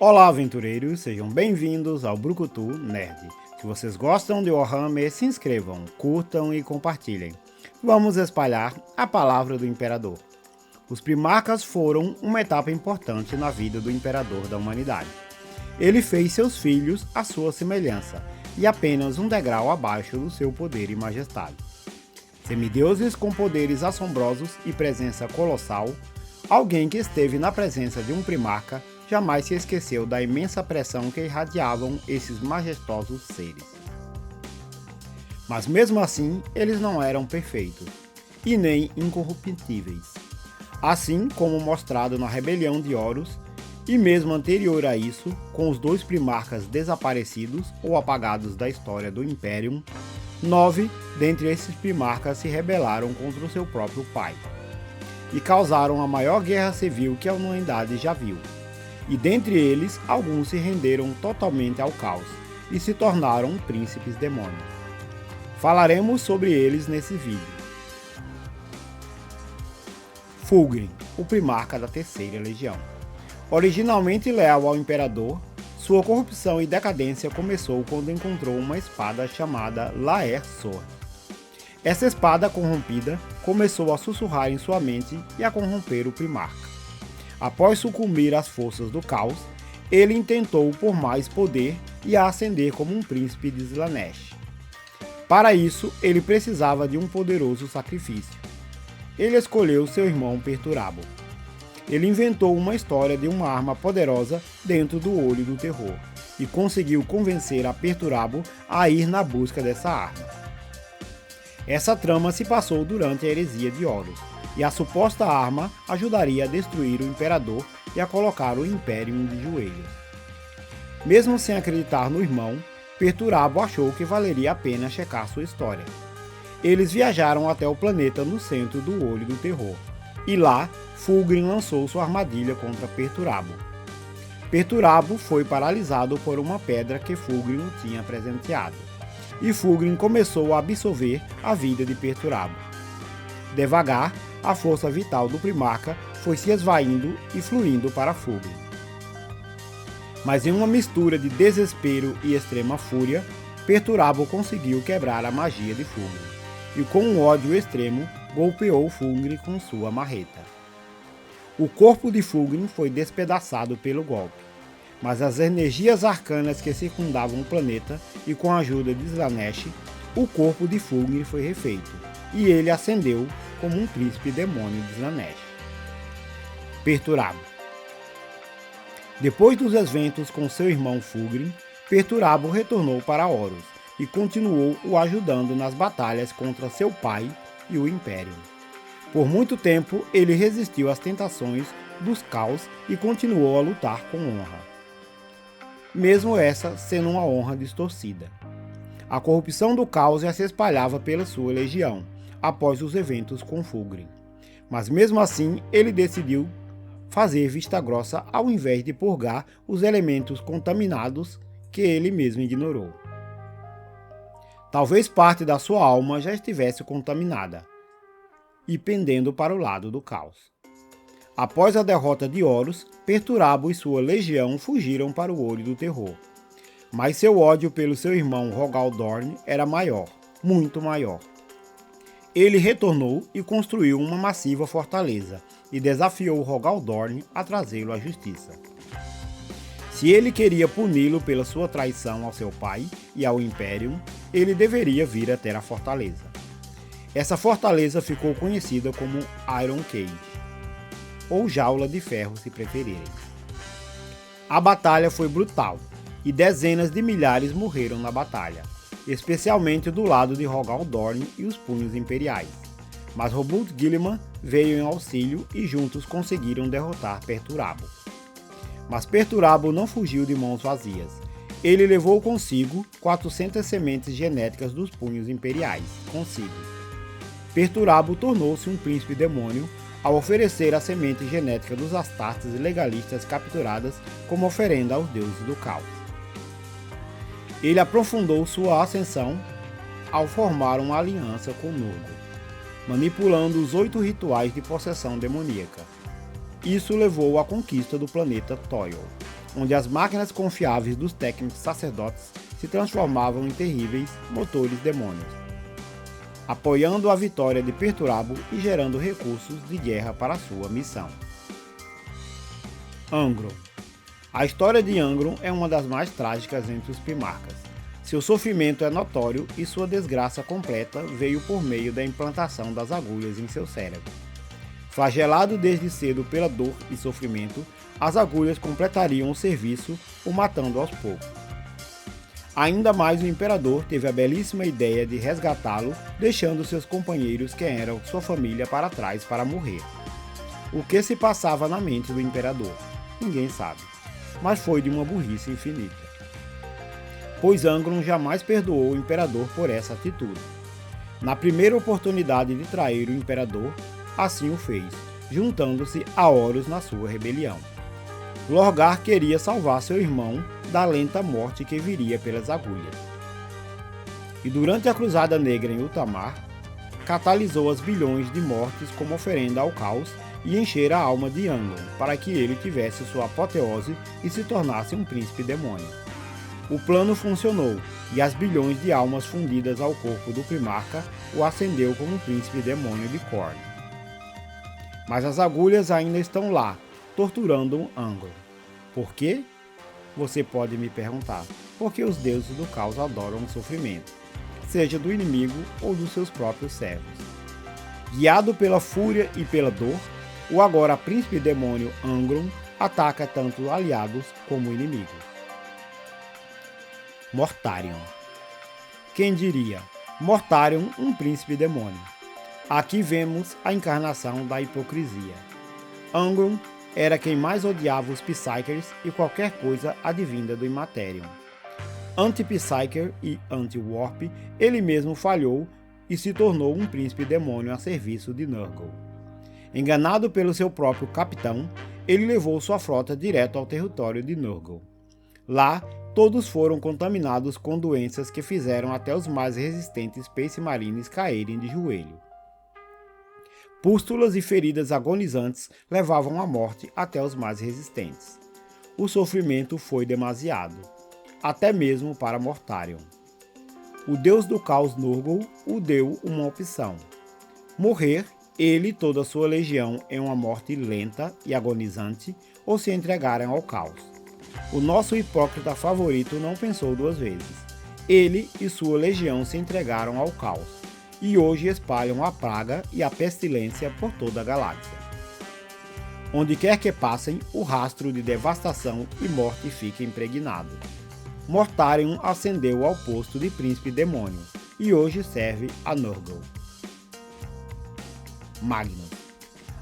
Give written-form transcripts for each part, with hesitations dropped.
Olá, aventureiros, sejam bem-vindos ao Brucutu Nerd. Se vocês gostam de Warhammer, se inscrevam, curtam e compartilhem. Vamos espalhar a palavra do Imperador. Os Primarcas foram uma etapa importante na vida do Imperador da humanidade. Ele fez seus filhos à sua semelhança e apenas um degrau abaixo do seu poder e majestade. Semideuses com poderes assombrosos e presença colossal, alguém que esteve na presença de um Primarca jamais se esqueceu da imensa pressão que irradiavam esses majestosos seres. Mas mesmo assim, eles não eram perfeitos, e nem incorruptíveis. Assim como mostrado na Rebelião de Horus, e mesmo anterior a isso, com os dois Primarcas desaparecidos ou apagados da história do Imperium, 9 dentre esses Primarcas se rebelaram contra o seu próprio pai, e causaram a maior guerra civil que a humanidade já viu. E dentre eles, alguns se renderam totalmente ao caos e se tornaram príncipes demônios. Falaremos sobre eles nesse vídeo. Fulgrim, o Primarca da Terceira Legião. Originalmente leal ao Imperador, sua corrupção e decadência começou quando encontrou uma espada chamada Laer Sword. Essa espada corrompida começou a sussurrar em sua mente e a corromper o Primarca. Após sucumbir às forças do caos, ele intentou por mais poder e a ascender como um príncipe de Slaanesh. Para isso, ele precisava de um poderoso sacrifício. Ele escolheu seu irmão Perturabo. Ele inventou uma história de uma arma poderosa dentro do Olho do Terror e conseguiu convencer a Perturabo a ir na busca dessa arma. Essa trama se passou durante a heresia de Horus, e a suposta arma ajudaria a destruir o Imperador e a colocar o Imperium de joelhos. Mesmo sem acreditar no irmão, Perturabo achou que valeria a pena checar sua história. Eles viajaram até o planeta no centro do Olho do Terror, e lá Fulgrim lançou sua armadilha contra Perturabo. Perturabo foi paralisado por uma pedra que Fulgrim o tinha presenteado, e Fulgrim começou a absorver a vida de Perturabo. Devagar, a força vital do Primarca foi se esvaindo e fluindo para Fulgrim. Mas em uma mistura de desespero e extrema fúria, Perturabo conseguiu quebrar a magia de Fulgrim, e com um ódio extremo, golpeou Fulgrim com sua marreta. O corpo de Fulgrim foi despedaçado pelo golpe, mas as energias arcanas que circundavam o planeta e com a ajuda de Slaanesh, o corpo de Fulgrim foi refeito, e ele ascendeu como um príncipe demônio de Slaanesh. Perturabo. Depois dos eventos com seu irmão Fulgrim, Perturabo retornou para Horus e continuou o ajudando nas batalhas contra seu pai e o Império. Por muito tempo, ele resistiu às tentações dos caos e continuou a lutar com honra, mesmo essa sendo uma honra distorcida. A corrupção do caos já se espalhava pela sua legião após os eventos com Fulgrim, mas mesmo assim ele decidiu fazer vista grossa ao invés de purgar os elementos contaminados que ele mesmo ignorou. Talvez parte da sua alma já estivesse contaminada e pendendo para o lado do caos. Após a derrota de Horus, Perturabo e sua legião fugiram para o Olho do Terror, mas seu ódio pelo seu irmão Rogal Dorn era maior, muito maior. Ele retornou e construiu uma massiva fortaleza e desafiou Rogal Dorn a trazê-lo à justiça. Se ele queria puni-lo pela sua traição ao seu pai e ao Imperium, ele deveria vir até a fortaleza. Essa fortaleza ficou conhecida como Iron Cage, ou Jaula de Ferro se preferirem. A batalha foi brutal, e dezenas de milhares morreram na batalha, especialmente do lado de Rogal Dorn e os Punhos Imperiais. Mas Roboute Guilliman veio em auxílio e juntos conseguiram derrotar Perturabo. Mas Perturabo não fugiu de mãos vazias. Ele levou consigo 400 sementes genéticas dos Punhos Imperiais, consigo. Perturabo tornou-se um príncipe demônio ao oferecer a semente genética dos Astartes legalistas capturadas como oferenda aos deuses do caos. Ele aprofundou sua ascensão ao formar uma aliança com Nurgle, manipulando os 8 rituais de possessão demoníaca. Isso levou à conquista do planeta Toil, onde as máquinas confiáveis dos técnicos sacerdotes se transformavam em terríveis motores demônios, apoiando a vitória de Perturabo e gerando recursos de guerra para sua missão. Angron. A história de Angron é uma das mais trágicas entre os Primarcas. Seu sofrimento é notório e sua desgraça completa veio por meio da implantação das agulhas em seu cérebro. Flagelado desde cedo pela dor e sofrimento, as agulhas completariam o serviço, o matando aos poucos. Ainda mais o Imperador teve a belíssima ideia de resgatá-lo, deixando seus companheiros que eram sua família para trás para morrer. O que se passava na mente do Imperador? Ninguém sabe, mas foi de uma burrice infinita. Pois Angron jamais perdoou o Imperador por essa atitude. Na primeira oportunidade de trair o Imperador, assim o fez, juntando-se a Horus na sua rebelião. Lorgar queria salvar seu irmão da lenta morte que viria pelas agulhas. E durante a Cruzada Negra em Ultramar, catalisou as bilhões de mortes como oferenda ao caos e encher a alma de Angron para que ele tivesse sua apoteose e se tornasse um príncipe demônio. O plano funcionou e as bilhões de almas fundidas ao corpo do Primarca o acendeu como príncipe demônio de Khorne. Mas as agulhas ainda estão lá, torturando Angron. Por quê? Você pode me perguntar. Porque os deuses do caos adoram o sofrimento, seja do inimigo ou dos seus próprios servos. Guiado pela fúria e pela dor, o agora príncipe demônio Angron ataca tanto aliados como inimigos. Mortarion. Quem diria? Mortarion, um príncipe demônio. Aqui vemos a encarnação da hipocrisia. Angron era quem mais odiava os Psykers e qualquer coisa advinda do Imaterium. Anti-Psyker e anti-Warp, ele mesmo falhou e se tornou um príncipe demônio a serviço de Nurgle. Enganado pelo seu próprio capitão, ele levou sua frota direto ao território de Nurgle. Lá, todos foram contaminados com doenças que fizeram até os mais resistentes Space Marines caírem de joelho. Pústulas e feridas agonizantes levavam à morte até os mais resistentes. O sofrimento foi demasiado, até mesmo para Mortarion. O deus do caos Nurgle o deu uma opção: morrer, ele e toda a sua legião, em uma morte lenta e agonizante, ou se entregarem ao caos. O nosso hipócrita favorito não pensou duas vezes. Ele e sua legião se entregaram ao caos, e hoje espalham a praga e a pestilência por toda a galáxia. Onde quer que passem, o rastro de devastação e morte fica impregnado. Mortarion ascendeu ao posto de príncipe demônio, e hoje serve a Nurgle. Magnus.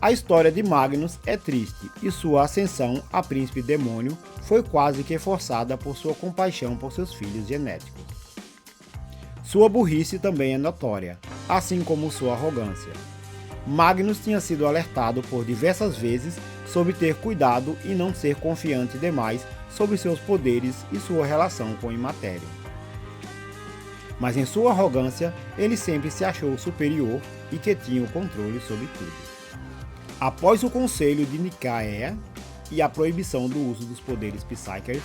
A história de Magnus é triste, e sua ascensão a príncipe demônio foi quase que forçada por sua compaixão por seus filhos genéticos. Sua burrice também é notória, assim como sua arrogância. Magnus tinha sido alertado por diversas vezes sobre ter cuidado e não ser confiante demais sobre seus poderes e sua relação com o Imaterium. Mas em sua arrogância, ele sempre se achou superior e que tinha o controle sobre tudo. Após o conselho de Nicaea e a proibição do uso dos poderes Psykers,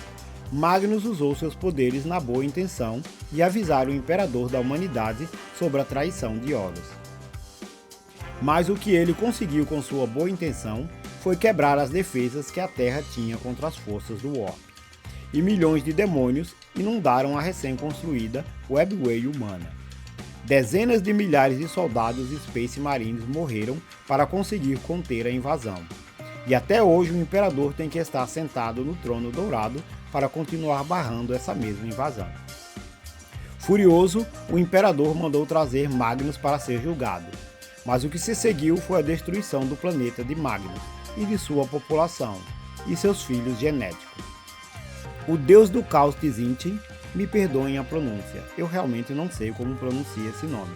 Magnus usou seus poderes na boa intenção de avisar o Imperador da humanidade sobre a traição de Horus. Mas o que ele conseguiu com sua boa intenção foi quebrar as defesas que a Terra tinha contra as forças do Warp, e milhões de demônios inundaram a recém-construída Webway humana. Dezenas de milhares de soldados e Space Marines morreram para conseguir conter a invasão, e até hoje o Imperador tem que estar sentado no trono dourado para continuar barrando essa mesma invasão. Furioso, o Imperador mandou trazer Magnus para ser julgado, mas o que se seguiu foi a destruição do planeta de Magnus e de sua população, e seus filhos genéticos. O deus do caos Tzintin, me perdoem a pronúncia, eu realmente não sei como pronuncia esse nome,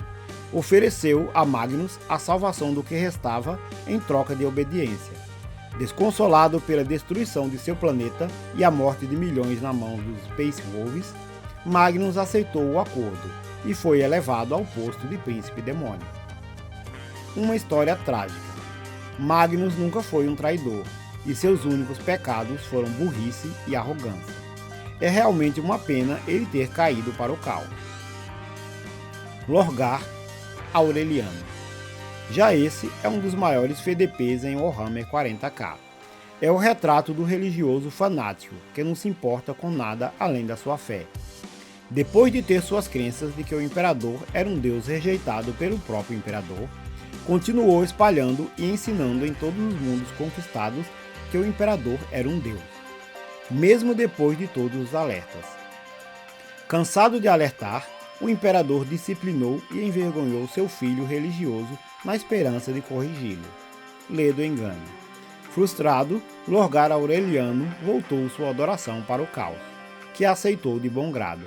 ofereceu a Magnus a salvação do que restava em troca de obediência. Desconsolado pela destruição de seu planeta e a morte de milhões na mão dos Space Wolves, Magnus aceitou o acordo e foi elevado ao posto de príncipe demônio. Uma história trágica. Magnus nunca foi um traidor, e seus únicos pecados foram burrice e arrogância. É realmente uma pena ele ter caído para o caos. Lorgar Aureliano. Já esse é um dos maiores FDPs em Warhammer 40k. É o retrato do religioso fanático que não se importa com nada além da sua fé. Depois de ter suas crenças de que o imperador era um deus rejeitado pelo próprio imperador, continuou espalhando e ensinando em todos os mundos conquistados que o imperador era um deus, mesmo depois de todos os alertas. Cansado de alertar, o imperador disciplinou e envergonhou seu filho religioso na esperança de corrigi-lo. Lê do engano. Frustrado, Lorgar Aureliano voltou sua adoração para o caos, que aceitou de bom grado.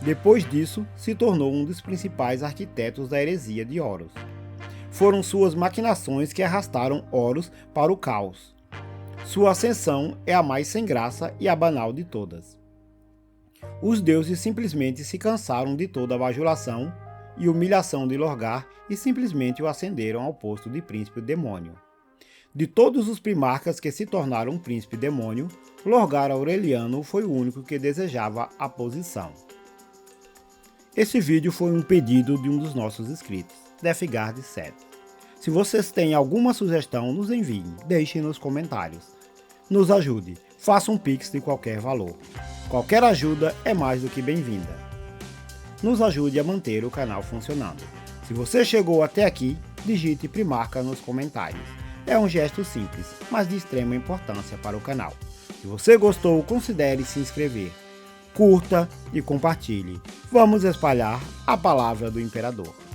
Depois disso, se tornou um dos principais arquitetos da heresia de Horus. Foram suas maquinações que arrastaram Horus para o caos. Sua ascensão é a mais sem graça e a banal de todas. Os deuses simplesmente se cansaram de toda a bajulação e humilhação de Lorgar e simplesmente o ascenderam ao posto de príncipe demônio. De todos os primarcas que se tornaram um príncipe demônio, Lorgar Aureliano foi o único que desejava a posição. Esse vídeo foi um pedido de um dos nossos inscritos, Defgard7. Se vocês têm alguma sugestão, nos enviem, deixem nos comentários. Nos ajude, faça um pix de qualquer valor. Qualquer ajuda é mais do que bem-vinda. Nos ajude a manter o canal funcionando. Se você chegou até aqui, digite Primarca nos comentários. É um gesto simples, mas de extrema importância para o canal. Se você gostou, considere se inscrever. Curta e compartilhe. Vamos espalhar a palavra do Imperador.